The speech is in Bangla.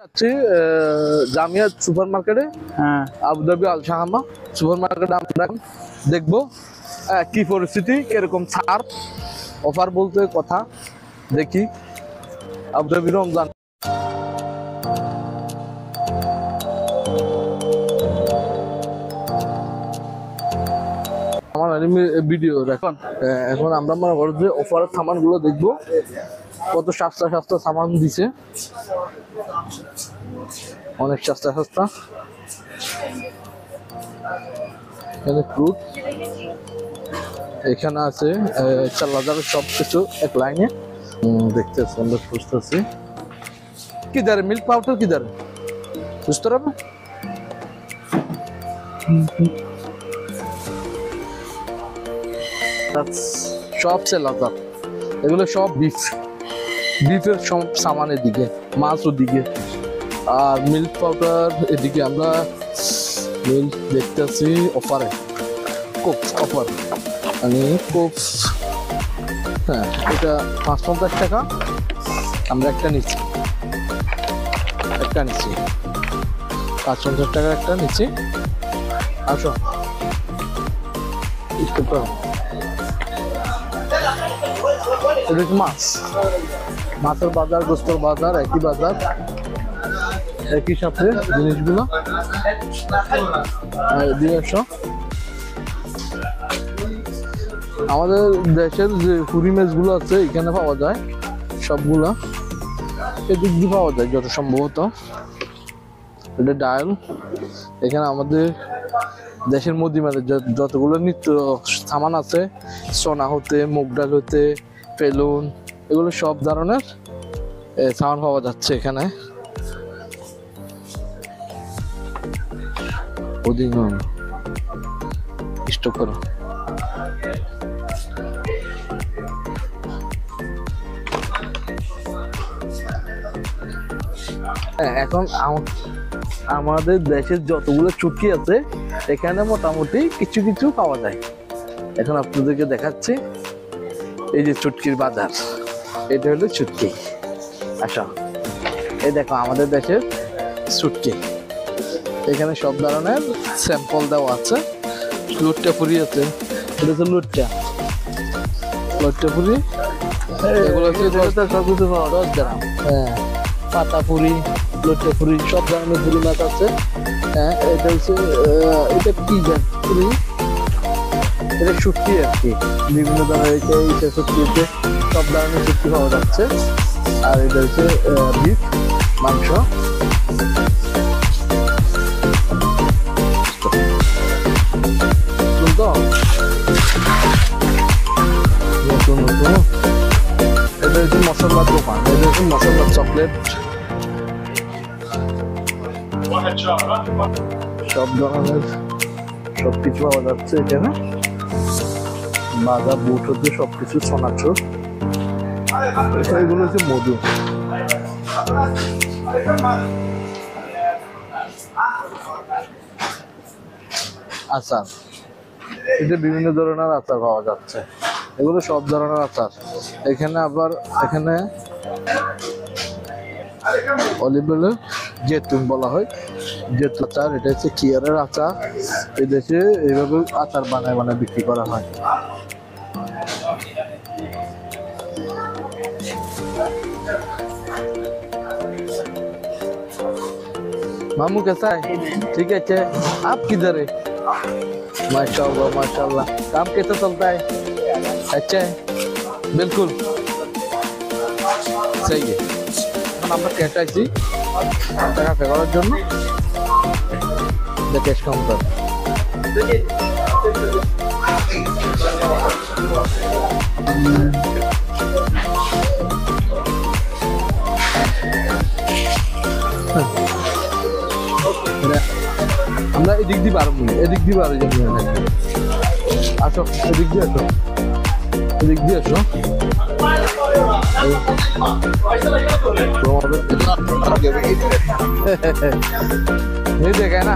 যাচ্ছি জামিয়া সুপার মার্কেটে, আবুধাবি আল শাহামা সুপার মার্কেটে আমরা দেখবো কি পরিস্থিতি, কিরকম ছাড় অফার বলতে কথা দেখি। আবুধাবি রমজান আমার ভিডিও এখন আমরা মনে করি যে অফারের সামান গুলো দেখবো, কত সস্তা সস্তা সামান দিছে, অনেক সস্তা সস্তা। এখানে ফ্রুট, এখানে আছে চাল্লাদারের সব কিছু এক লাইনে দেখতেছি, আমরা খুঁজতেছি। কিধার মিল্ক পাউডার, কিধার বুঝতে পারবে? সব সেলাদার, এগুলো সব বিফের সব সামানের দিকে, মাছও দিকে। আর মিল্ক পাউডার এদিকে আমরা মিল্ক দেখতেছি অফারে, কোক অফার, মানে কোক, হ্যাঁ এটা ৫৫ টাকা। আমরা একটা নিচ্ছি ৫৫ টাকার একটা নিচ্ছি। আসো এটা কি মাছ, মাছের বাজার, গোস্তর বাজার, একই বাজার, একই সাথে জিনিসগুলো দিয়ে আসো। আমাদের দেশের যে পুরি মাছগুলো আছে এখানে পাওয়া যায়, সবগুলা এদিক দিয়ে পাওয়া যায় যত সম্ভবত। এটা ডাল, এখানে আমাদের দেশের মধ্যে যতগুলো নিত্য সামান আছে, সোনা হতে, মুগ ডাল হতে, ফেলুন, এগুলো সব ধরনের সামান পাওয়া যাচ্ছে এখানে। স্টক করো। এখন আমাদের দেশের যতগুলো চুটকি আছে এখানে মোটামুটি কিছু কিছু পাওয়া যায়। এখন আপনাদেরকে দেখাচ্ছি, এই যে চুটকির বাজার, এটা হলো চুটকি। আচ্ছা, এই দেখো আমাদের দেশের চুটকি, এখানে সব ধরনের স্যাম্পল দেওয়া আছে। লুটটা পুরি আছে, এটা হচ্ছে লুটটা পুরি, এগুলো হচ্ছে 10 গ্রাম। হ্যাঁ, পাতা পুরি, লুটটা পুরি, সব ধরনের পুরি মাছ আছে। হ্যাঁ, এটা হচ্ছে এটা কি পুরি, এটা শুটকি আর কি, বিভিন্ন ধরনের শুটকিতে সব ধরনের শুটকি পাওয়া যাচ্ছে। আর এটা হচ্ছে বিফ মাংস। এটা হচ্ছে মশলার দোকান, এটা হচ্ছে মশলার চকলেট, সব ধরনের সবকিছু পাওয়া যাচ্ছে এখানে। বাজার বুট হচ্ছে সবকিছু সোনাচুর। এগুলো হচ্ছে মধু, আচার, এটা বিভিন্ন ধরনের আচার পাওয়া যাচ্ছে, এগুলো সব ধরনের আচার। এখানে আবার এখানে অলিভ অয়েলের জেতুন বলা হয়, জেতুন আচার, এটা হচ্ছে কিয়ারের আচার। এই দেশে এইভাবে আচার বানায় বিক্রি করা হয়। मामू कैसा है? ठीक है, अच्छे। आप किधर है? माशाल्लाह माशाल्लाह, काम कैसा चलता है? अच्छा है, बिल्कुल सही है। আমরা ক্যাশ আইছি টাকা পে করার জন্য, ক্যাশ কাউন্টার। আমরা এদিক দিয়ে পারবো, এদিক দিয়ে পারো, আসো এদিক দিয়ে আসো, এদিক দিয়ে আসো। नहीं देखा है ना।